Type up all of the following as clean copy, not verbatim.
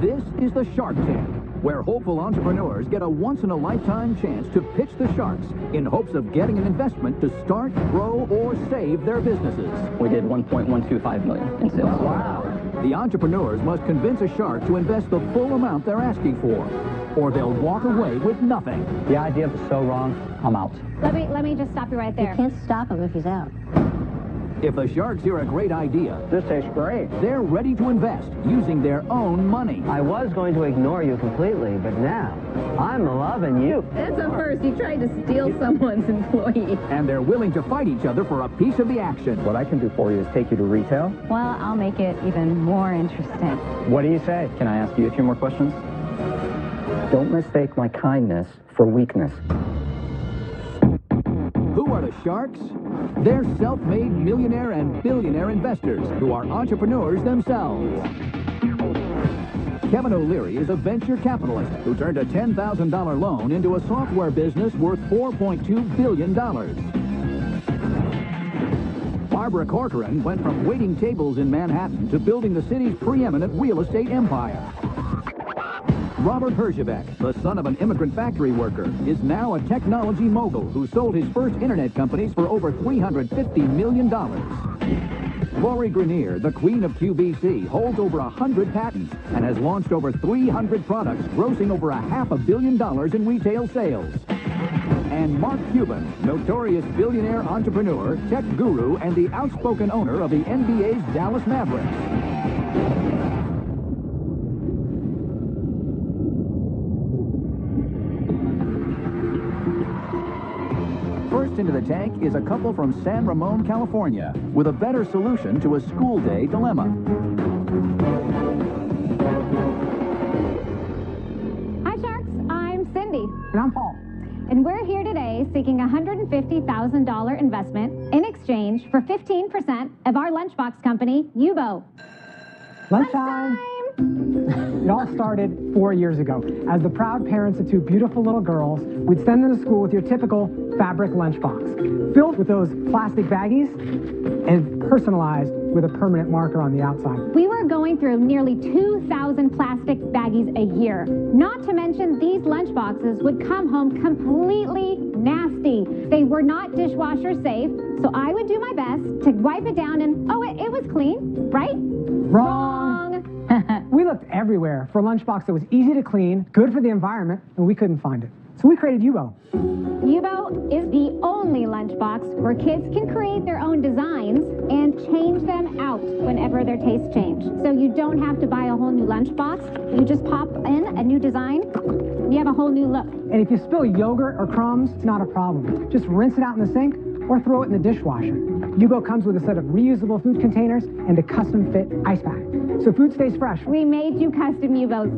This is the Shark Tank, where hopeful entrepreneurs get a once-in-a-lifetime chance to pitch the sharks in hopes of getting an investment to start, grow, or save their businesses. We did 1.125 million in sales. Wow. The entrepreneurs must convince a shark to invest the full amount they're asking for, or they'll walk away with nothing. The idea was so wrong, I'm out. Let me just stop you right there. You can't stop him if he's out. If the sharks hear a great idea, This tastes great. they're ready to invest using their own money. I was going to ignore you completely, but now I'm loving you. That's a first. You tried to steal someone's employee. And they're willing to fight each other for a piece of the action. What I can do for you is take you to retail. Well, I'll make it even more interesting. What do you say? Can I ask you a few more questions? Don't mistake my kindness for weakness. Who are the sharks? They're self-made millionaire and billionaire investors who are entrepreneurs themselves. Kevin O'Leary is a venture capitalist who turned a $10,000 loan into a software business worth $4.2 billion. Barbara Corcoran went from waiting tables in Manhattan to building the city's preeminent real estate empire. Robert Herjavec, the son of an immigrant factory worker, is now a technology mogul who sold his first internet companies for over $350 million. Lori Grenier, the queen of QVC, holds over 100 patents and has launched over 300 products, grossing over $500 million in retail sales. And Mark Cuban, notorious billionaire entrepreneur, tech guru, and the outspoken owner of the NBA's Dallas Mavericks. First into the tank is a couple from San Ramon, California, with a better solution to a school day dilemma. Hi, Sharks. I'm Cindy. And I'm Paul. And we're here today seeking a $150,000 investment in exchange for 15% of our lunchbox company, Yubo. Lunchtime. It all started 4 years ago. As the proud parents of two beautiful little girls, we'd send them to school with your typical fabric lunchbox, filled with those plastic baggies and personalized with a permanent marker on the outside. We were going through nearly 2,000 plastic baggies a year. Not to mention these lunchboxes would come home completely nasty. They were not dishwasher safe, so I would do my best to wipe it down and, oh, it was clean, right? Wrong. We looked everywhere for a lunchbox that was easy to clean, good for the environment, and we couldn't find it. So we created Yubo. Yubo is the only lunchbox where kids can create their own designs and change them out whenever their tastes change. So you don't have to buy a whole new lunchbox. You just pop in a new design, you have a whole new look. And if you spill yogurt or crumbs, it's not a problem. Just rinse it out in the sink or throw it in the dishwasher. Yubo comes with a set of reusable food containers and a custom-fit ice pack, so food stays fresh. We made you custom Yubos.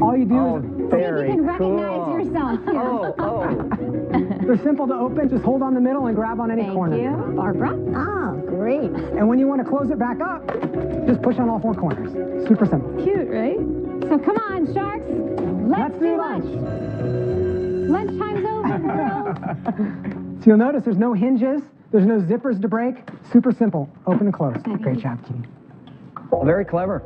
All you do is... Very you can cool. recognize yourself. They're simple to open. Just hold on the middle and grab on any corner. Thank you, Barbara. Oh, great. And when you want to close it back up, just push on all four corners. Super simple. Cute, right? So come on, Sharks. Let's do lunch. Lunchtime's over, girls. So you'll notice there's no hinges. There's no zippers to break. Super simple. Open and close. Great job, Kitty. Very clever.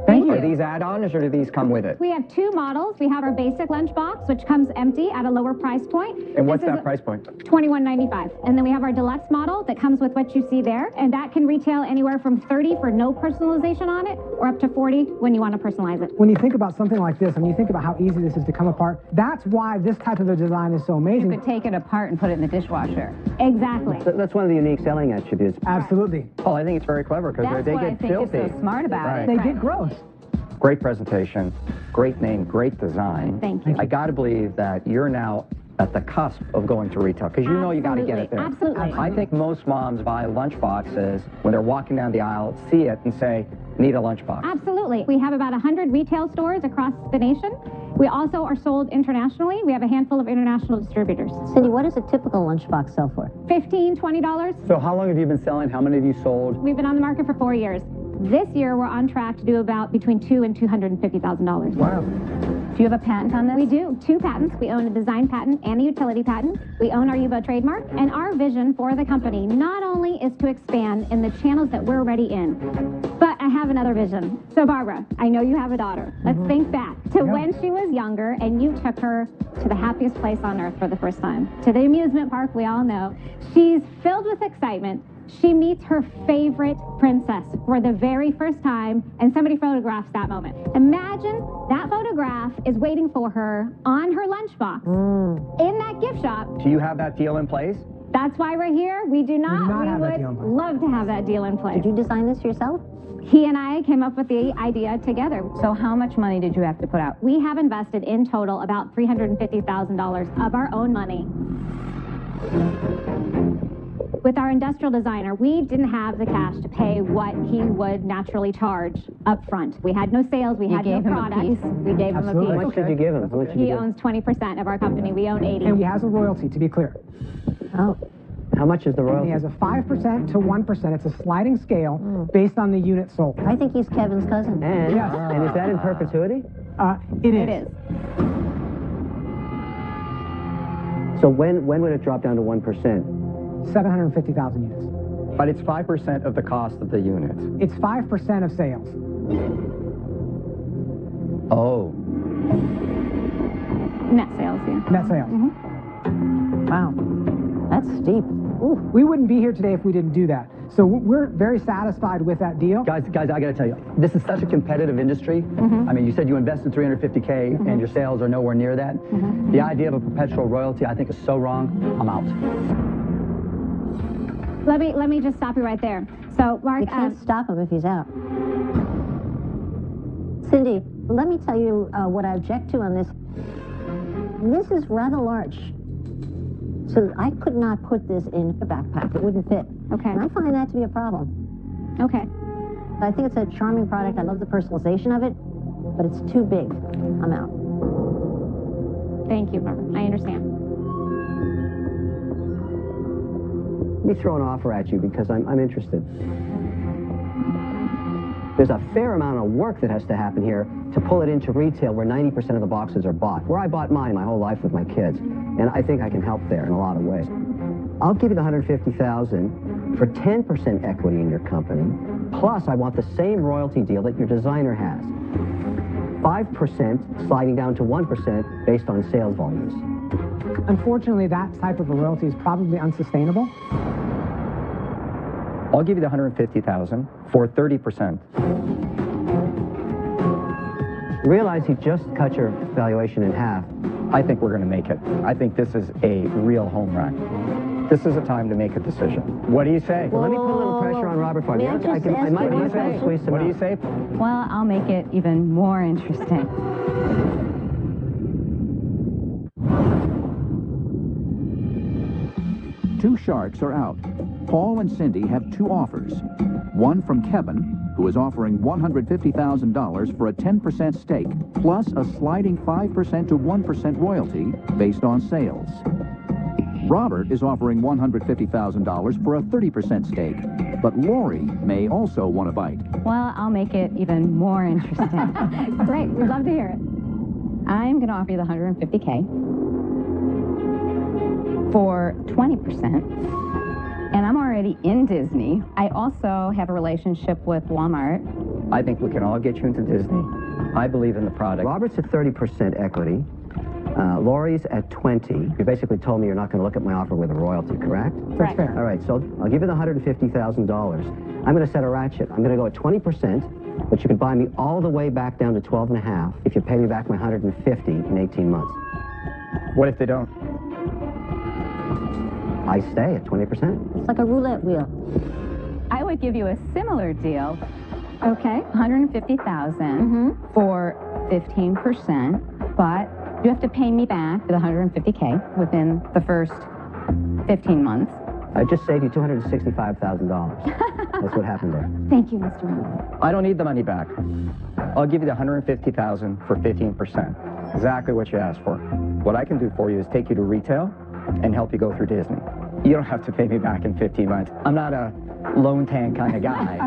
Thank you. Are these add-ons or do these come with it? We have two models. We have our basic lunchbox, which comes empty at a lower price point. And what's that price point? $21.95. And then we have our deluxe model that comes with what you see there, and that can retail anywhere from $30 for no personalization on it, or up to $40 when you want to personalize it. When you think about something like this, and you think about how easy this is to come apart, that's why this type of a design is so amazing. You could take it apart and put it in the dishwasher. Exactly. That's one of the unique selling attributes. Absolutely. Oh, I think it's very clever because That's they what I get think filthy. is so smart about it. They get gross. Great presentation, great name, great design. Thank you. I got to believe that you're now at the cusp of going to retail because you know you got to get it there. Absolutely. I think most moms buy lunch boxes when they're walking down the aisle, see it, and say, need a lunchbox. Absolutely. We have about 100 retail stores across the nation. We also are sold internationally. We have a handful of international distributors. Cindy, what does a typical lunchbox sell for? $15, $20. So how long have you been selling? How many have you sold? We've been on the market for 4 years. This year, we're on track to do about between $200,000 and $250,000. Wow. Do you have a patent on this? We do. 2 patents. We own a design patent and a utility patent. We own our Yubo trademark. And our vision for the company not only is to expand in the channels that we're already in, but I have another vision. So, Barbara, I know you have a daughter. Let's think back to when she was younger and you took her to the happiest place on earth for the first time, to the amusement park we all know. She's filled with excitement. She meets her favorite princess for the very first time, and somebody photographs that moment. Imagine that photograph is waiting for her on her lunchbox in that gift shop. Do you have that deal in place? That's why we're here. We do not. not We have that would deal in place. love to have that deal in place. Did you design this yourself? He and I came up with the idea together. So how much money did you have to put out? We have invested in total about $350,000 of our own money. With our industrial designer, we didn't have the cash to pay what he would naturally charge up front. We had no sales, we had no gave him a product. piece. We gave him a Absolutely. piece. How much did you give him? How much did you He give him? owns 20% of our company. We own 80. And he has a royalty, to be clear. Oh, How much is the He royalty? has a 5% to 1%. It's a sliding scale based on the unit sold. I think he's Kevin's cousin. And, Yes. and is that in perpetuity? It is. It is. So when would it drop down to 1%? 750,000 units. But it's 5% of the cost of the unit. It's 5% of sales. Oh. Net sales, yeah. Net sales. Wow. That's steep. Ooh. We wouldn't be here today if we didn't do that. So we're very satisfied with that deal. Guys, I gotta tell you, this is such a competitive industry. I mean, you said you invested $350K and your sales are nowhere near that. The idea of a perpetual royalty, I think, is so wrong. I'm out. Let me just stop you right there. So, Mark, You can't stop him if he's out. Cindy, let me tell you what I object to on this. This is rather large. So I could not put this in a backpack. It wouldn't fit. Okay. And I find that to be a problem. okay. I think it's a charming product. I love the personalization of it, but it's too big. I'm out. Thank you, Barbara. I understand. Let me throw an offer at you because I'm interested. There's a fair amount of work that has to happen here to pull it into retail where 90% of the boxes are bought, where I bought mine my whole life with my kids. And I think I can help there in a lot of ways. I'll give you the $150,000 for 10% equity in your company, plus I want the same royalty deal that your designer has. 5% sliding down to 1% based on sales volumes. Unfortunately, that type of a royalty is probably unsustainable. I'll give you the $150,000 for 30%. Realize he just cut your valuation in half. I think we're going to make it. I think this is a real home run. This is a time to make a decision. What do you say? Well, let me put a little pressure on Robert for you. May I just ask you I might one be able to question? squeeze some What do you out. say? Well, I'll make it even more interesting. Two sharks are out. Paul and Cindy have two offers. One from Kevin, who is offering $150,000 for a 10% stake, plus a sliding 5% to 1% royalty based on sales. Robert is offering $150,000 for a 30% stake, but Lori may also want a bite. Well, I'll make it even more interesting. Great. We'd love to hear it. I'm going to offer you the $150K for 20%. And I'm already in Disney. I also have a relationship with Walmart. I think we can all get you into Disney. I believe in the product. Robert's at 30% equity. Lori's at 20. You basically told me you're not going to look at my offer with a royalty, correct? That's fair. All right, so I'll give you the $150,000. I'm going to set a ratchet. I'm going to go at 20%, but you can buy me all the way back down to 12.5 if you pay me back my $150 in 18 months. What if they don't? I stay at 20%. It's like a roulette wheel. I would give you a similar deal, Okay. $150,000 for 15%, but you have to pay me back the $150K within the first 15 months. I just saved you $265,000. That's what happened there. Thank you, Mr. Moore. I don't need the money back. I'll give you the $150,000 for 15%. Exactly what you asked for. What I can do for you is take you to retail and help you go through Disney. You don't have to pay me back in 15 months. I'm not a loan tank kind of guy.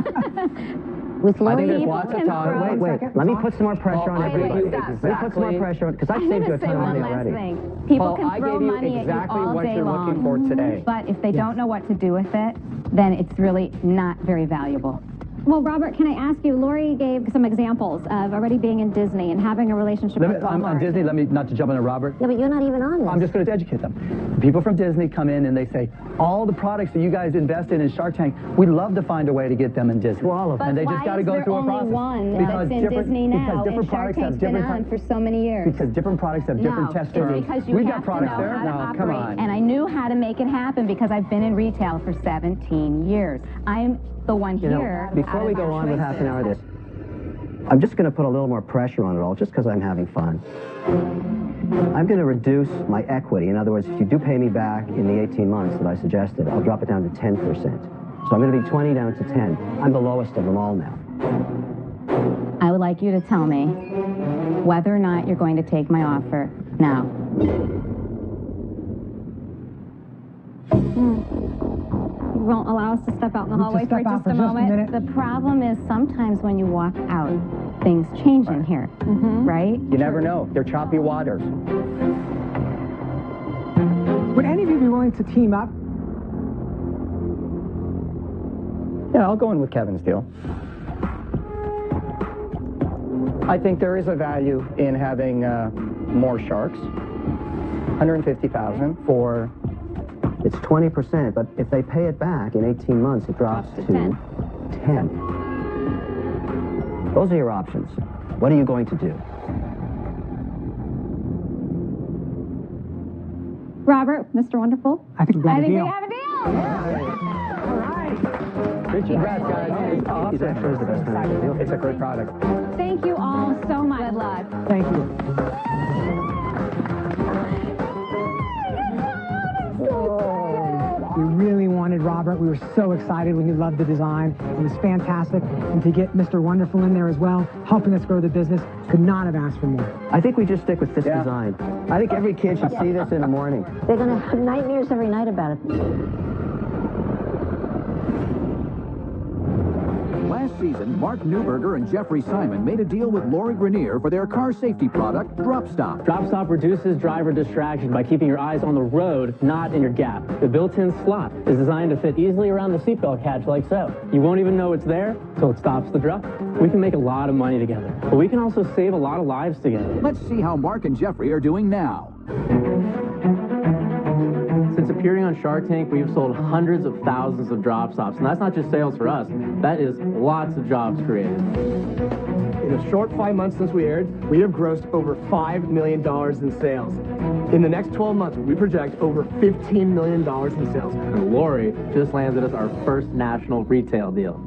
With I think Lori, there's lots of time. Wait. Let me put some more pressure on I gave everybody. you Let me put some more exactly. pressure on, because I've I'm saved you going a to say ton of one money last already. thing. People Paul, can I throw gave you money exactly at you all what day you're long, looking for today. but if they don't know what to do with it, then it's really not very valuable. Well, Robert, can I ask you, Lori gave some examples of already being in Disney and having a relationship with Walmart. I'm on Disney, not to jump on Robert. Yeah, but you're not even on this. I'm just going to educate them. People from Disney come in and they say, all the products that you guys invest in Shark Tank, we'd love to find a way to get them in Disney. Well, all of them. And they just got to go through a process. One because that's in Disney now, different and Shark products have Tank's been different on for so many years. Because different products have different test terms. Because you We've have got products to know there. how to No, operate. come on. And I knew how to make it happen because I've been in retail for 17 years. I'm the one here. Before we go on with half an hour of this, I'm just going to put a little more pressure on it all, just because I'm having fun. I'm going to reduce my equity. In other words, if you do pay me back in the 18 months that I suggested, I'll drop it down to 10%. So I'm going to be 20 down to 10. I'm the lowest of them all now. I would like you to tell me whether or not you're going to take my offer now. You won't allow us to step out in the hallway for just a moment. The problem is sometimes when you walk out, things change in here, right? You never know. They're choppy waters. Would any of you be willing to team up? Yeah, I'll go in with Kevin's deal. I think there is a value in having more sharks. 150,000 for... It's 20%, but if they pay it back in 18 months, it drops to 10. Those are your options. What are you going to do? Robert, Mr. Wonderful. I think we got a deal. we have a deal. All right. Congrats, guys. He's actually the best kind of deal. It's a great product. Thank you all so much. Good luck. Thank you. We really wanted Robert. We were so excited when he loved the design. It was fantastic. And to get Mr. Wonderful in there as well, helping us grow the business, could not have asked for more. I think we just stick with this design. I think every kid should see this in the morning. They're going to have nightmares every night about it. Last season, Mark Newberger and Jeffrey Simon made a deal with Lori Grenier for their car safety product, Drop Stop. Drop Stop reduces driver distraction by keeping your eyes on the road, not in your gap. The built-in slot is designed to fit easily around the seatbelt catch like so. You won't even know it's there until it stops the truck. We can make a lot of money together, but we can also save a lot of lives together. Let's see how Mark and Jeffrey are doing now. Since appearing on Shark Tank, we've sold hundreds of thousands of drop stops, and that's not just sales for us. That is lots of jobs created. In a short 5 months since we aired, we have grossed over $5 million in sales. In the next 12 months, we project over $15 million in sales. And Lori just landed us our first national retail deal.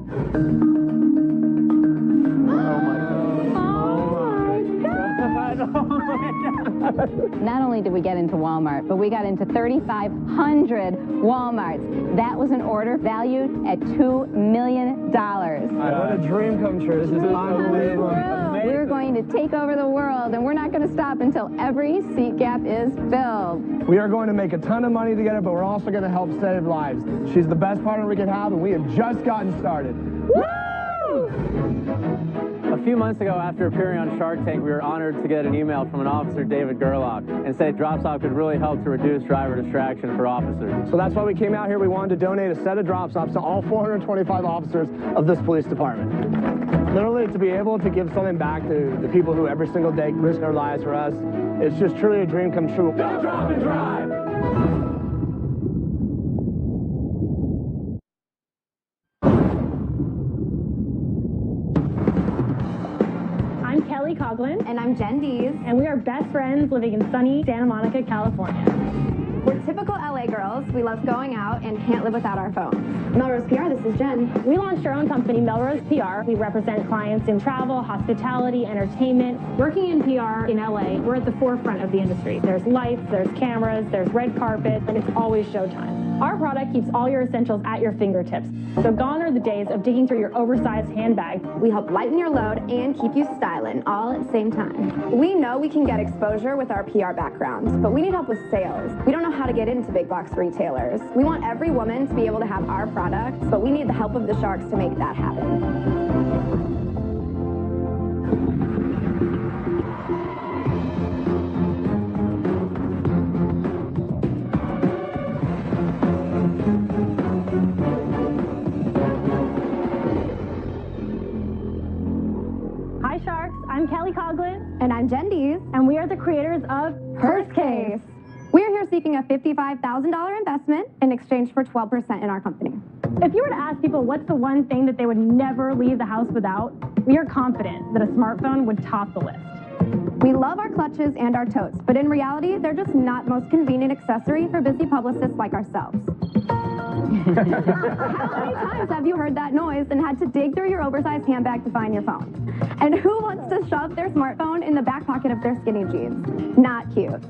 Not only did we get into Walmart, but we got into 3,500 Walmarts. That was an order valued at $2 million. What a dream come true. This is unbelievable. We're going to take over the world, and we're not going to stop until every seat gap is filled. We are going to make a ton of money together, but we're also going to help save lives. She's the best partner we could have, and we have just gotten started. Woo! A few months ago, after appearing on Shark Tank, we were honored to get an email from an officer, David Gerlach, and say Drop Stop could really help to reduce driver distraction for officers. So that's why we came out here. We wanted to donate a set of drop stops to all 425 officers of this police department. Literally, to be able to give something back to the people who every single day risk their lives for us, it's just truly a dream come true. Don't drop and drive! Coughlin. And I'm Jen Dees. And we are best friends living in sunny Santa Monica, California. We're typical LA girls. We love going out and can't live without our phones. Melrose PR, this is Jen. We launched our own company, Melrose PR. We represent clients in travel, hospitality, entertainment. Working in PR in LA, we're at the forefront of the industry. There's lights, there's cameras, there's red carpet, and it's always showtime. Our product keeps all your essentials at your fingertips. So gone are the days of digging through your oversized handbag. We help lighten your load and keep you styling all at the same time. We know we can get exposure with our PR backgrounds, but we need help with sales. We don't know how to get into big box retailers. We want every woman to be able to have our products, but we need the help of the Sharks to make that happen. Jacqueline. And I'm Jen Dees. And we are the creators of Purse Case. We are here seeking a $55,000 investment in exchange for 12% in our company. If you were to ask people what's the one thing that they would never leave the house without, we are confident that a smartphone would top the list. We love our clutches and our totes, but in reality, they're just not the most convenient accessory for busy publicists like ourselves. How many times have you heard that noise and had to dig through your oversized handbag to find your phone? And who wants to shove their smartphone in the back pocket of their skinny jeans? Not cute.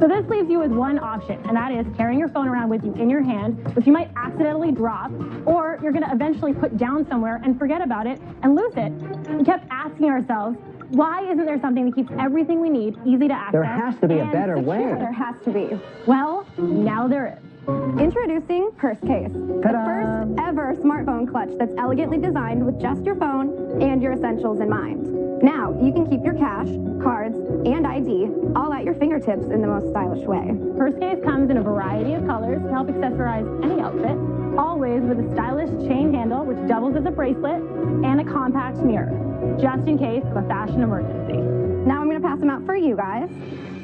So this leaves you with one option, and that is carrying your phone around with you in your hand, which you might accidentally drop, or you're going to eventually put down somewhere and forget about it and lose it. We kept asking ourselves, why isn't there something that keeps everything we need easy to access? There has to be a better secure? way. There has to be. Well, now there is. Introducing Purse Case, the first ever smartphone clutch that's elegantly designed with just your phone and your essentials in mind. Now, you can keep your cash, cards, and ID all at your fingertips in the most stylish way. Purse Case comes in a variety of colors to help accessorize any outfit, always with a stylish chain handle which doubles as a bracelet, and a compact mirror, just in case of a fashion emergency. Now I'm going to pass them out for you guys.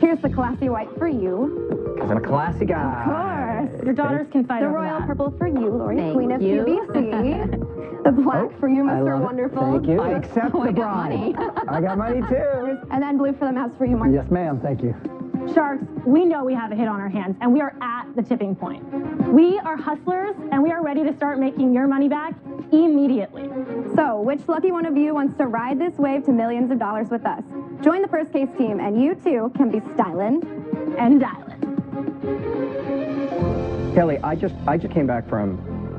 Here's the classy white for you. Because I'm a classy guy. Of course. Your daughters can fight The over royal that. purple for you, Lori, Thank Queen of you. QVC. The black for you, I Mr. love it. Wonderful. Thank you. I accept Oh, I the got bride. money. I got money too. And then blue for the mouse for you, Mark. Yes, ma'am. Thank you. Sharks, we know we have a hit on our hands, and we are at the tipping point. We are hustlers, and we are ready to start making your money back immediately. So, which lucky one of you wants to ride this wave to millions of dollars with us? Join the Purse Case team, and you too can be stylin' And dial it. Kelly, I just came back from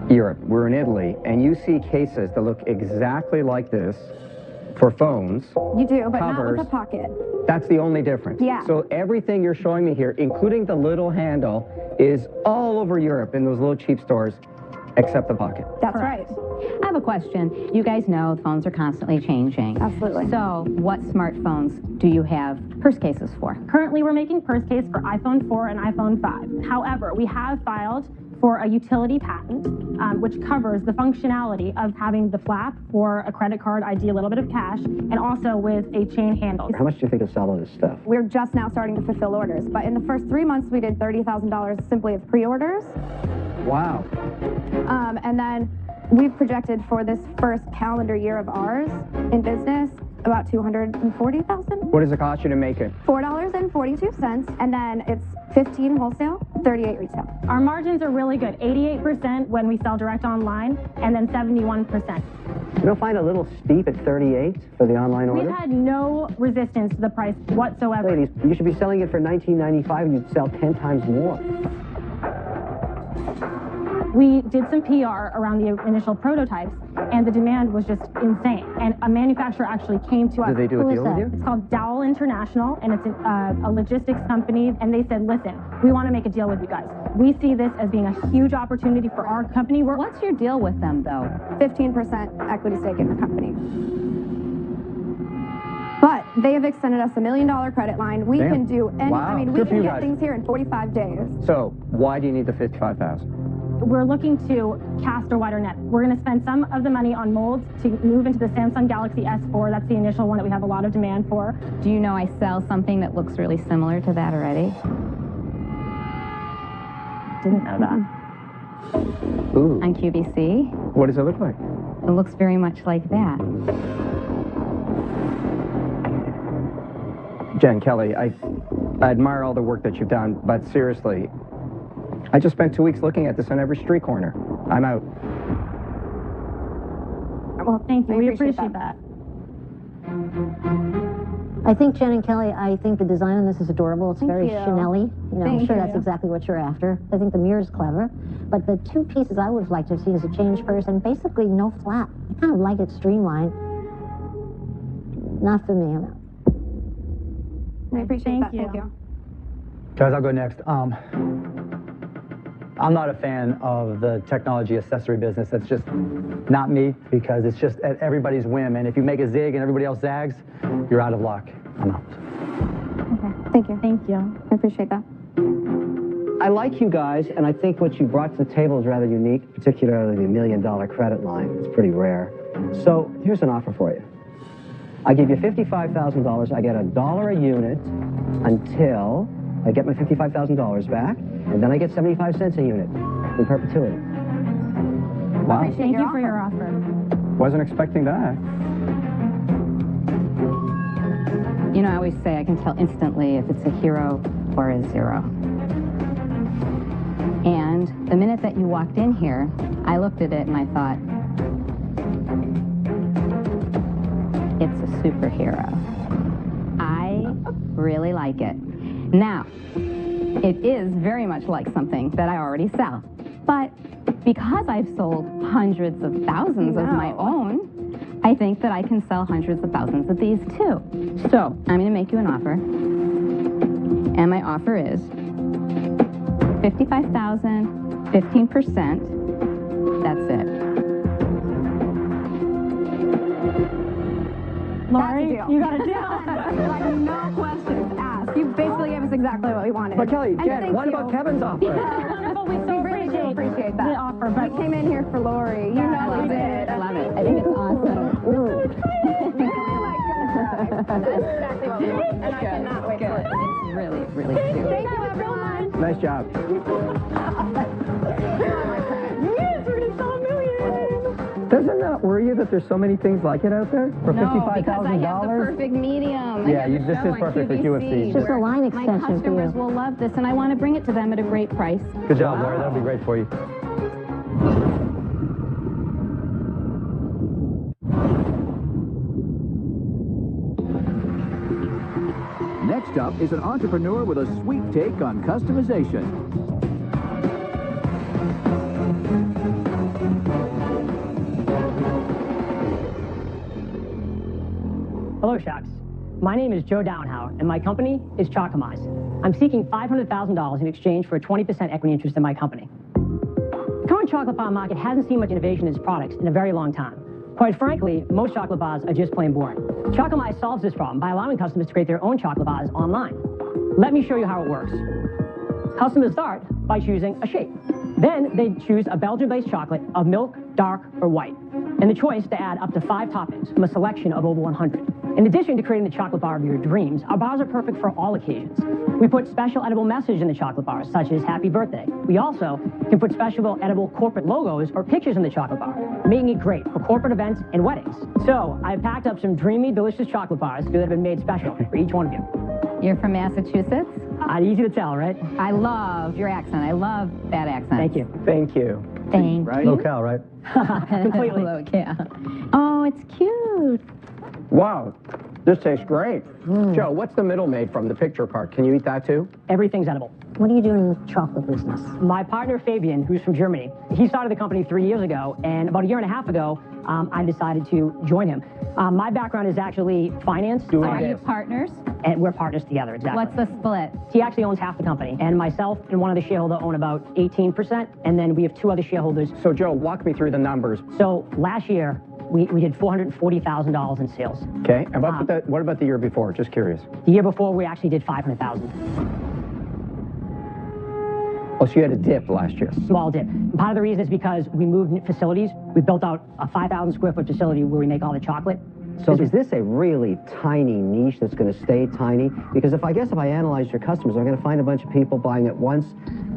Europe. We're in Italy, and you see cases that look exactly like this for phones. You do, but not Covers. with a pocket. That's the only difference. Yeah. So everything you're showing me here, including the little handle, is all over Europe in those little cheap stores, except the pocket. That's right. I have a question. You guys know phones are constantly changing. Absolutely. So what smartphones do you have purse cases for? Currently, we're making Purse Case for iPhone 4 and iPhone 5. However, we have filed for a utility patent, which covers the functionality of having the flap for a credit card ID, a little bit of cash, and also with a chain handle. How much do you think you'll sell of this stuff? We're just now starting to fulfill orders, but in the first 3 months, we did $30,000 simply of pre-orders. Wow. And then we've projected for this first calendar year of ours in business about $240,000. What does it cost you to make it? $4.42, and then it's 15 wholesale, 38 retail. Our margins are really good, 88% when we sell direct online, and then 71%. You don't find a little steep at 38 for the online order? We've had no resistance to the price whatsoever. Ladies, you should be selling it for $19.95 and you'd sell 10 times more. We did some PR around the initial prototypes, and the demand was just insane. And a manufacturer actually came to us. Did they do a deal with you? It's called Dowell International, and it's a logistics company. And they said, listen, we want to make a deal with you guys. We see this as being a huge opportunity for our company. What's your deal with them, though? 15% equity stake in the company. But they have extended us $1 million credit line. We Damn. can do any, Wow. I mean, we Good for can you get guys. things here in 45 days. So why do you need the $55,000? We're looking to cast a wider net. We're going to spend some of the money on molds to move into the Samsung Galaxy S4. That's the initial one that we have a lot of demand for. Do you know I sell something that looks really similar to that already? Didn't know that. Ooh. On QVC? What does it look like? It looks very much like that. Jen, Kelly, I admire all the work that you've done, but seriously, I just spent 2 weeks looking at this on every street corner. I'm out. Well, thank you. I We appreciate appreciate that. I think, Jen and Kelly, I think the design on this is adorable. It's Thank very you. Chanel-y. You know, I'm Thank sure that's you. exactly what you're after. I think the mirror's clever. But the two pieces I would have liked to have seen is a change purse and basically no flap. I kind of like it streamlined. Not for me, I'm out. I appreciate that. you. Thank you. Guys, I'll go next. I'm not a fan of the technology accessory business. That's just not me, because it's just at everybody's whim. And if you make a zig and everybody else zags, you're out of luck. I'm out. Okay. Thank you. Thank you. I appreciate that. I like you guys, and I think what you brought to the table is rather unique, particularly the $1 million credit line. It's pretty rare. So here's an offer for you. I give you $55,000. I get $1 a unit until I get my $55,000 back, and then I get 75 cents a unit in perpetuity. Wow. Thank you for your offer. Wasn't expecting that. You know, I always say I can tell instantly if it's a hero or a zero. And the minute that you walked in here, I looked at it and I thought, it's a superhero. I really like it. Now, it is very much like something that I already sell. But because I've sold hundreds of thousands of my own, I think that I can sell hundreds of thousands of these too. So I'm going to make you an offer. And my offer is $55,000, 15%. That's it. Lori, you got a deal. Like, no questions asked. You basically gave us exactly what we wanted. But Kelly, And Jen, thank what you. about Kevin's offer? Wonderful. We so really do appreciate that. the offer, but We came in here for Lori. You know we did. I love it. I think it's awesome. That's exactly what we want, and I cannot wait for it. It's really, really cute. Thank you, everyone. Nice job. yes, we're gonna sell $1 million. Doesn't that worry you that there's so many things like it out there? For No, because I have the $55,000? perfect medium. Yeah, I have this the is show on perfect for QVC, QFC. Just a where line my extension for customers you. will love this, and I want to bring it to them at a great price. Good job, Lori. That'll be great for you. Next up is an entrepreneur with a sweet take on customization. Hello, Sharks. My name is Joe Downhour, and my company is Chocomize. I'm seeking $500,000 in exchange for a 20% equity interest in my company. The current chocolate bar market hasn't seen much innovation in its products in a very long time. Quite frankly, most chocolate bars are just plain boring. Chocomize solves this problem by allowing customers to create their own chocolate bars online. Let me show you how it works. Customers start by choosing a shape. Then they choose a Belgian-based chocolate of milk, dark, or white, and the choice to add up to 5 toppings from a selection of over 100. In addition to creating the chocolate bar of your dreams, our bars are perfect for all occasions. We put special edible messages in the chocolate bars, such as happy birthday. We also can put special edible corporate logos or pictures in the chocolate bar, making it great for corporate events and weddings. So I've packed up some dreamy, delicious chocolate bars that have been made special for each one of you. You're from Massachusetts? Easy to tell, right? I love your accent. I love that accent. Thank you. Thank you. Thank Right? you. Locale, right? Completely. Oh, it's cute. Wow, this tastes great. Joe, what's the middle made from, the picture part? Can you eat that too? Everything's edible. What do you do in the chocolate business? My partner, Fabian, who's from Germany, he started the company 3 years ago, and about a year and a half ago, I decided to join him. My background is actually finance. Are you partners? And we're partners together, exactly. What's the split? He actually owns half the company, and myself and one of the shareholders own about 18%, and then we have 2 other shareholders. So Joe, walk me through the numbers. So last year, we did $440,000 in sales. Okay, and what about the year before? Just curious. The year before, we actually did $500,000. Oh, so you had a dip last year. Small dip. And part of the reason is because we moved facilities. We built out a 5,000 square foot facility where we make all the chocolate. So is this a really tiny niche that's going to stay tiny? Because if I analyze your customers, I'm going to find a bunch of people buying it once,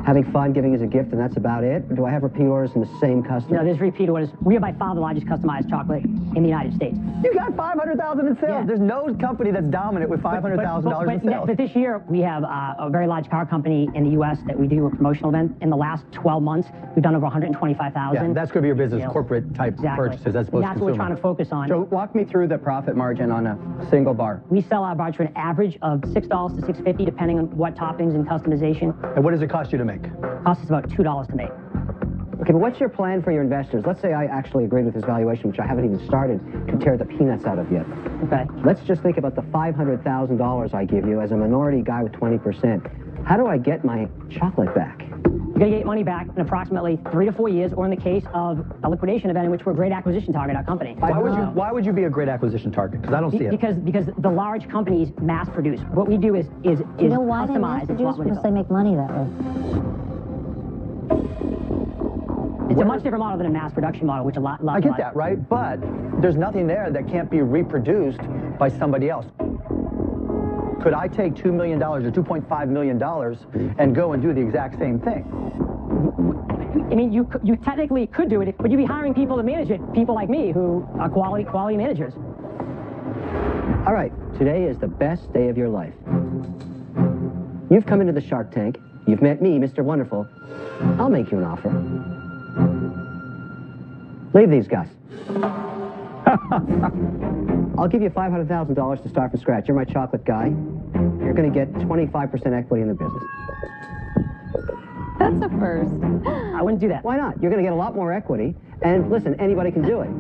having fun, giving as a gift, and that's about it? Or do I have repeat orders from the same customer? No, there's repeat orders. We are by far the largest customized chocolate in the United States. You got $500,000 in sales. Yeah. There's no company that's dominant with $500,000 in sales. But this year, we have a very large car company in the U.S. that we do a promotional event. In the last 12 months, we've done over $125,000. Yeah, that's going to be your business, corporate type purchases as opposed to that's what we're trying to focus on. Joe, walk me through the profit margin on a single bar. We sell our bars for an average of $6 to $6.50, depending on what toppings and customization. And what does it cost you to make? Costs us about $2 to make. Okay, but what's your plan for your investors? Let's say I actually agree with this valuation, which I haven't even started to tear the peanuts out of yet. Okay. Let's just think about the $500,000 I give you as a minority guy with 20%. How do I get my chocolate back? You're going to get money back in approximately 3 to 4 years, or in the case of a liquidation event in which we're a great acquisition target, our company. Why would you be a great acquisition target? Because I don't see it. Because the large companies mass produce. What we do is You know why they customize. mass produce? Because they make money that way. It's a much different model than a mass production model, which a lot. I get that, right? But there's nothing there that can't be reproduced by somebody else. Could I take $2 million or $2.5 million and go and do the exact same thing? I mean, you technically could do it, but you'd be hiring people to manage it, people like me who are quality managers. All right, today is the best day of your life. You've come into the Shark Tank. You've met me, Mr. Wonderful. I'll make you an offer. Leave these guys. I'll give you $500,000 to start from scratch. You're my chocolate guy. You're going to get 25% equity in the business. That's a first. I wouldn't do that. Why not? You're going to get a lot more equity. And listen, anybody can do it.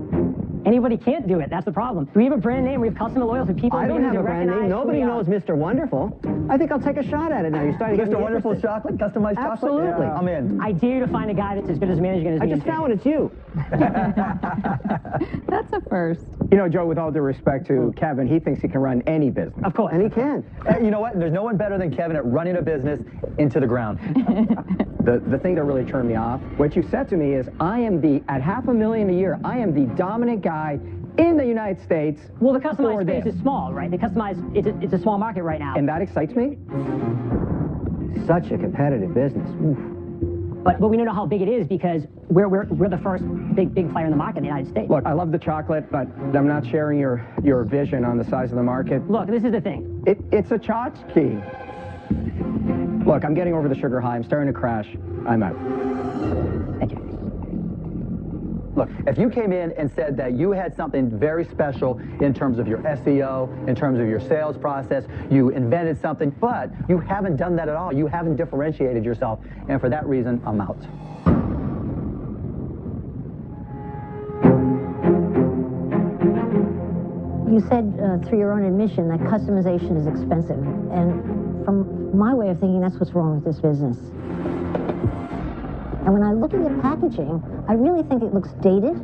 Anybody can't do it. That's the problem. We have a brand name. We have customer loyalty. People. I don't have a brand name. Nobody knows Mr. Wonderful. I think I'll take a shot at it now. You're starting to get Mr. Wonderful chocolate, customized chocolate? Absolutely. Yeah, I'm in. I dare you to find a guy that's as good as managing as me. I just found one. It's you. That's a first. You know, Joe, with all due respect to Kevin, he thinks he can run any business. Of course. And he can. You know what? There's no one better than Kevin at running a business into the ground. The thing that really turned me off, what you said to me is, at $500,000 a year, I am the dominant guy in the United States. Well, the customized space is small, right? The customized, it's a small market right now. And that excites me? Such a competitive business. Oof. But we don't know how big it is because we're the first big player in the market in the United States. Look, I love the chocolate, but I'm not sharing your vision on the size of the market. Look, this is the thing. It's a tchotchke. Look, I'm getting over the sugar high. I'm starting to crash. I'm out. Thank you. Look, if you came in and said that you had something very special in terms of your SEO, in terms of your sales process, you invented something, but you haven't done that at all. You haven't differentiated yourself, and for that reason, I'm out. You said through your own admission that customization is expensive, and from my way of thinking, that's what's wrong with this business. And when I look at your packaging, I really think it looks dated,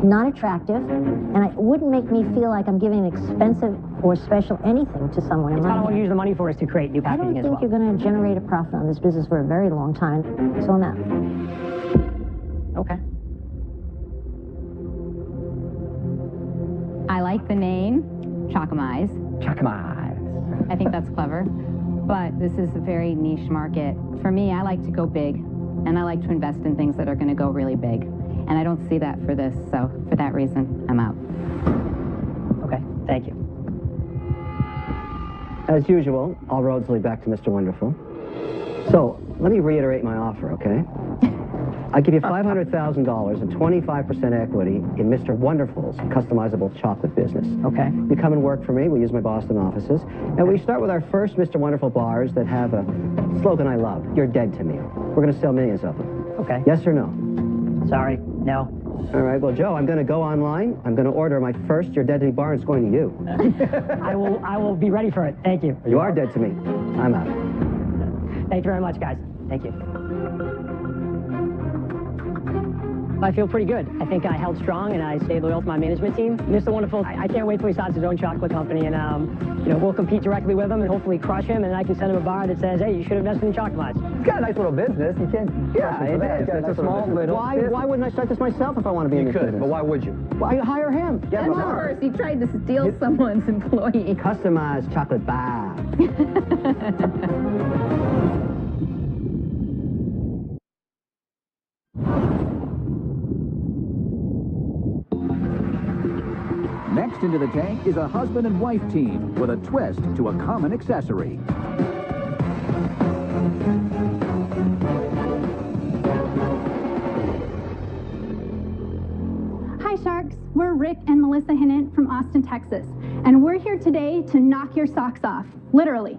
not attractive, and it wouldn't make me feel like I'm giving an expensive or special anything to someone. It's not what we use the money for is to create new packaging as well. I don't think you're going to generate a profit on this business for a very long time, so I'm out. Okay. I like the name, Chocomize. Chocomize. I think that's clever. But this is a very niche market. For me, I like to go big, and I like to invest in things that are going to go really big. And I don't see that for this, so for that reason, I'm out. Okay, thank you. As usual, all roads lead back to Mr. Wonderful. So, let me reiterate my offer, okay? I give you $500,000 and 25% equity in Mr. Wonderful's customizable chocolate business. Okay. You come and work for me. We use my Boston offices. And we start with our first Mr. Wonderful bars that have a slogan I love. You're dead to me. We're going to sell millions of them. Okay. Yes or no? Sorry, no. All right, well, Joe, I'm going to go online. I'm going to order my first You're Dead to Me bar, and it's going to you. I will be ready for it. Thank you. You are dead to me. I'm out. Thank you very much, guys. Thank you. I feel pretty good. I think I held strong and I stayed loyal to my management team. Mr. Wonderful, I can't wait till he starts his own chocolate company, and we'll compete directly with him and hopefully crush him, and I can send him a bar that says, hey, you should have invested in Chocomize. It's got a nice little business. You can't... Yeah, it is. It's a small little business. Why wouldn't I start this myself if I want to be in this business? But why would you? Well, I hire him. That's worse. He tried to steal someone's employee. Customized chocolate bar. Next into the tank is a husband and wife team with a twist to a common accessory. Hi Sharks, we're Rick and Melissa Hinnant from Austin, Texas, and we're here today to knock your socks off, literally.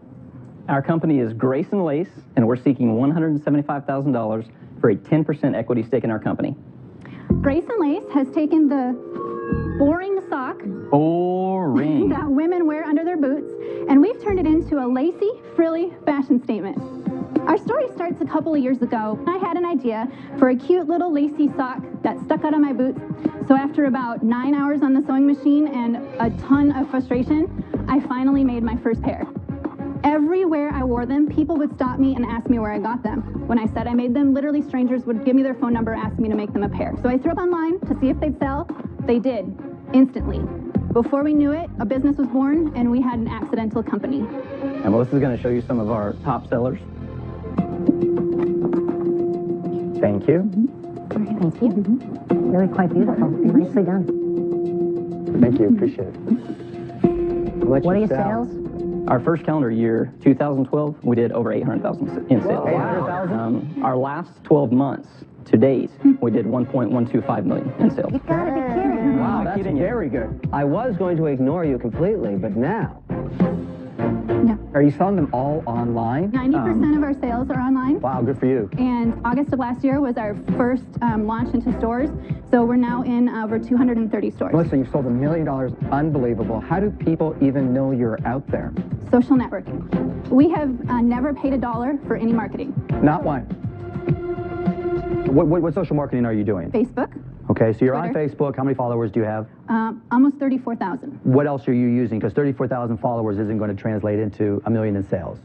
Our company is Grace and Lace, and we're seeking $175,000 for a 10% equity stake in our company. Grace and Lace has taken the boring sock that women wear under their boots, and we've turned it into a lacy, frilly fashion statement. Our story starts a couple of years ago. I had an idea for a cute little lacy sock that stuck out of my boots, so after about 9 hours on the sewing machine and a ton of frustration, I finally made my first pair. Everywhere I wore them, people would stop me and ask me where I got them. When I said I made them, literally strangers would give me their phone number, ask me to make them a pair. So I threw up online to see if they'd sell. They did, instantly. Before we knew it, a business was born, and we had an accidental company. And Melissa's going to show you some of our top sellers. Thank you. Thank you. Really quite beautiful. Nicely done. Thank you. Appreciate it. What are your sales? Our first calendar year, 2012, we did over 800,000 in sales. 800,000? Our last 12 months to date, we did 1.125 million in sales. You gotta be kidding. Wow, that's very good. I was going to ignore you completely, but now. No. Are you selling them all online? 90% of our sales are online. Wow, good for you. And August of last year was our first launch into stores. So we're now in over 230 stores. Melissa, you've sold $1 million. Unbelievable. How do people even know you're out there? Social networking. We have never paid $1 for any marketing. Not one. What social marketing are you doing? Facebook. Okay, so you're Twitter. on Facebook. How many followers do you have? Almost 34,000. What else are you using? Because 34,000 followers isn't going to translate into $1 million in sales.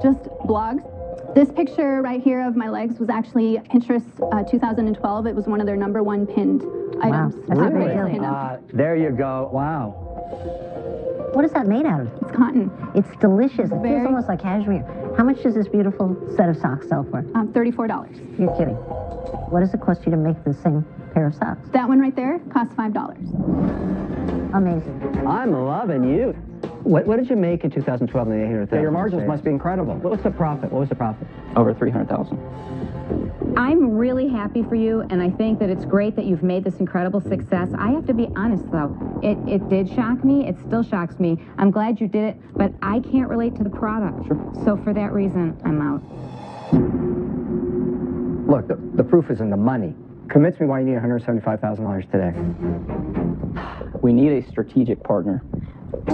Just blogs. This picture right here of my legs was actually Pinterest 2012. It was one of their #1 pinned items. That's a big Really? deal. There you go. Wow. What is that made out of? It's cotton. It's delicious. It feels Very- almost like cashmere. How much does this beautiful set of socks sell for? $34. You're kidding. What does it cost you to make the same pair of socks? That one right there costs $5. Amazing. I'm loving you. What did you make in 2012 in the 800,000? Your margins must be incredible. What was the profit? What was the profit? Over 300,000. I'm really happy for you, and I think that it's great that you've made this incredible success. I have to be honest, though. It did shock me. It still shocks me. I'm glad you did it, but I can't relate to the product. Sure. So for that reason, I'm out. Look, the proof is in the money. Convince me why you need $175,000 today. We need a strategic partner.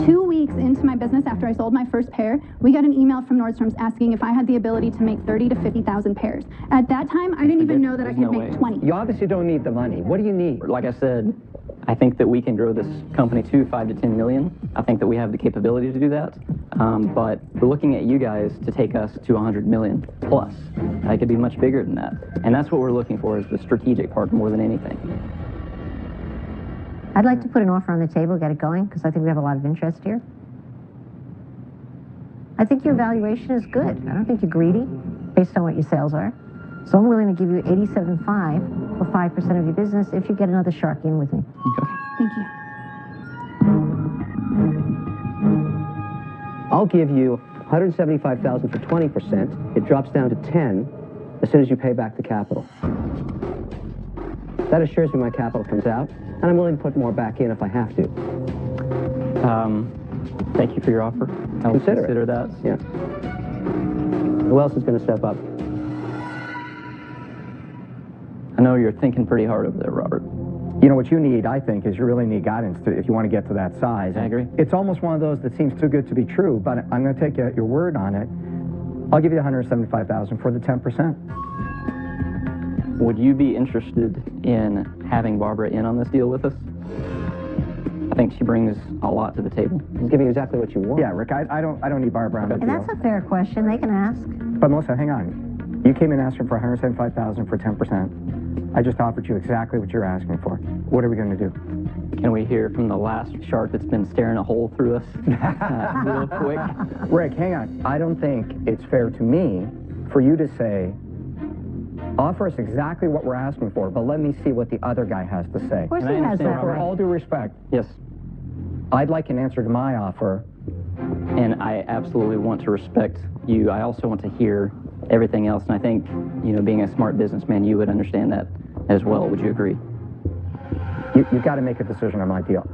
2 weeks into my business after I sold my first pair, we got an email from Nordstrom's asking if I had the ability to make 30 to 50,000 pairs. At that time, I didn't even know that I could make 20. You obviously don't need the money. What do you need? Like I said, I think that we can grow this company to 5 to 10 million. I think that we have the capability to do that. But we're looking at you guys to take us to 100 million plus. I could be much bigger than that. And that's what we're looking for, is the strategic partner more than anything. I'd like to put an offer on the table, get it going, because I think we have a lot of interest here. I think your valuation is good. I don't think you're greedy, based on what your sales are. So I'm willing to give you $87.5 for 5% of your business if you get another shark in with me. Okay. Thank you. I'll give you $175,000 for 20%. It drops down to 10 as soon as you pay back the capital. That assures me my capital comes out, and I'm willing to put more back in if I have to. Thank you for your offer. I'll consider that. Yeah. Who else is going to step up? I know you're thinking pretty hard over there, Robert. You know, what you need, I think, is you really need guidance if you want to get to that size. I agree. It's almost one of those that seems too good to be true, but I'm going to take your word on it. I'll give you $175,000 for the 10%. Would you be interested in having Barbara in on this deal with us? I think she brings a lot to the table. He's giving you exactly what you want. Yeah, Rick, I don't need Barbara on the And deal. that's a fair question. They can ask. But Melissa, hang on. You came in asking for $175,000 for 10%. I just offered you exactly what you're asking for. What are we going to do? Can we hear from the last shark that's been staring a hole through us real quick? Rick, hang on. I don't think it's fair to me for you to say, offer us exactly what we're asking for, but let me see what the other guy has to say. Of course he has that For right. all due respect, yes, I'd like an answer to my offer, and I absolutely want to respect you. I also want to hear everything else, and I think, you know, being a smart businessman, you would understand that as well. Would you agree? You've got to make a decision on my deal.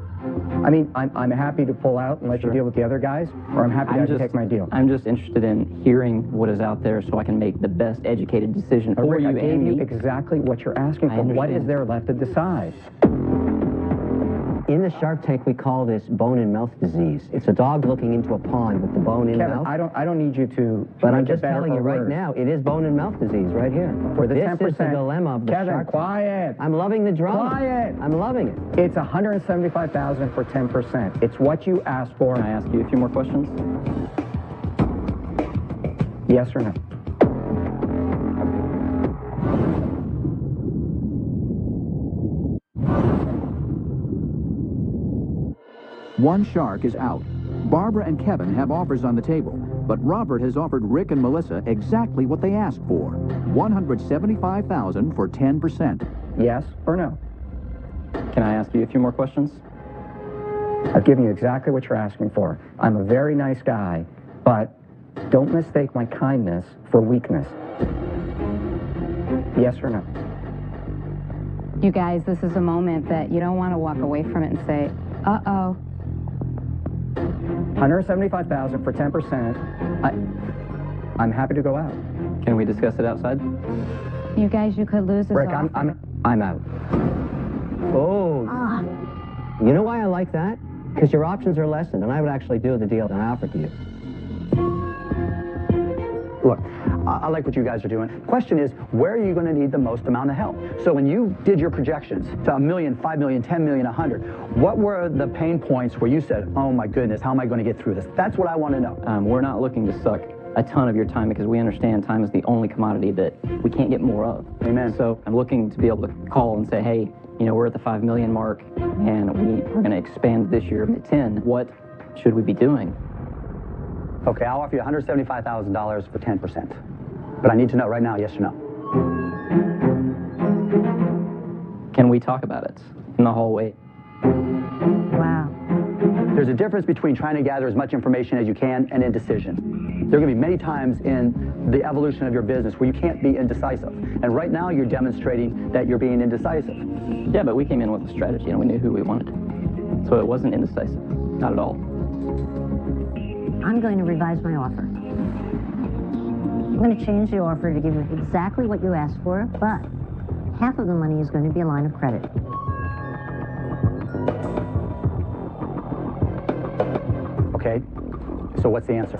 I mean, I'm happy to pull out and let you deal with the other guys, or I'm happy to take my deal. I'm just interested in hearing what is out there so I can make the best educated decision for Rick, you I and gave me. you exactly what you're asking for. What is there left to decide? In the Shark Tank, we call this bone and mouth disease. It's a dog looking into a pond with the bone in Kevin, mouth. I don't need you to. But I'm make it just better telling you or right worse. now, it is bone and mouth disease right here. For the this 10%. is the dilemma of the Kevin, Shark Tank. quiet. I'm loving the drama. Quiet. I'm loving it. It's $175,000 for 10%. It's what you asked for. Can I ask you a few more questions? Yes or no? One shark is out. Barbara and Kevin have offers on the table, but Robert has offered Rick and Melissa exactly what they asked for. $175,000 for 10%. Yes or no? Can I ask you a few more questions? I've given you exactly what you're asking for. I'm a very nice guy, but don't mistake my kindness for weakness. Yes or no? You guys, this is a moment that you don't want to walk away from it and say, uh-oh. $175,000 for 10%. I'm happy to go out. Can we discuss it outside? You guys, you could lose this Rick, offer. I'm out. Oh. You know why I like that? Because your options are lessened, and I would actually do the deal that I offered to you. Look, I like what you guys are doing. Question is, where are you going to need the most amount of help? So when you did your projections to $1 million, $5 million, $10 million, $100, what were the pain points where you said, oh my goodness, how am I going to get through this? That's what I want to know. We're not looking to suck a ton of your time because we understand time is the only commodity that we can't get more of. Amen. So I'm looking to be able to call and say, hey, you know, we're at the 5 million mark and we're going to expand this year to 10. What should we be doing? Okay, I'll offer you $175,000 for 10%. But I need to know right now, yes or no. Can we talk about it in the hallway? Wow. There's a difference between trying to gather as much information as you can and indecision. There are going to be many times in the evolution of your business where you can't be indecisive. And right now you're demonstrating that you're being indecisive. Yeah, but we came in with a strategy and we knew who we wanted. So it wasn't indecisive. Not at all. I'm going to revise my offer. I'm going to change the offer to give you exactly what you asked for, but half of the money is going to be a line of credit. Okay, so what's the answer?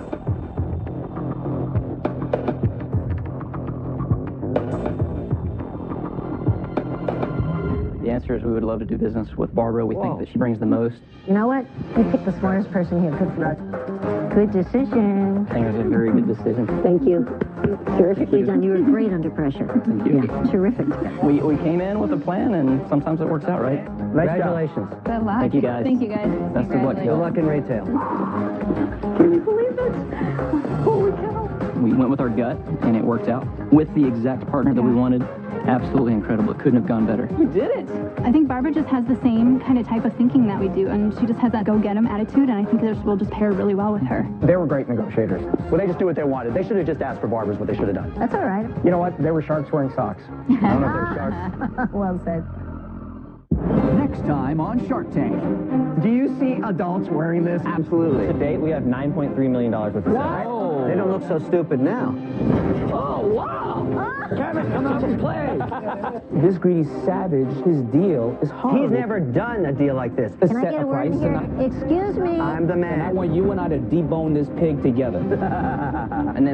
The answer is we would love to do business with Barbara. We think that she brings the most. You know what? You picked the smartest person here. Good for you. Good decision. I think it was a very good decision. Thank you. Terrifically done. You were great under pressure. Thank you. Yeah, terrific. We came in with a plan, and sometimes it works out, right? Congratulations. Good luck. Thank you, guys. Thank you, guys. Best of luck, Good Gil. luck in retail. Can you believe it? Holy cow. We went with our gut, and it worked out. With the exact partner that we wanted. Absolutely incredible. It couldn't have gone better. We did it. I think Barbara just has the same kind of type of thinking that we do, and she just has that go-get-'em attitude, and I think we'll just pair really well with her. They were great negotiators. Well, they just do what they wanted. They should have just asked for Barbara's what they should have done. That's all right. You know what? They were sharks wearing socks. I don't know if they were sharks. Well said. Next time on Shark Tank. Do you see adults wearing this? Absolutely. To date, we have $9.3 million worth of sales. They don't look so stupid now. Oh, wow! Kevin, come out and play! This greedy savage, his deal is horrible. He's never done a deal like this. Can I get a word here? Excuse me. I'm the man. And I want you and I to debone this pig together. And then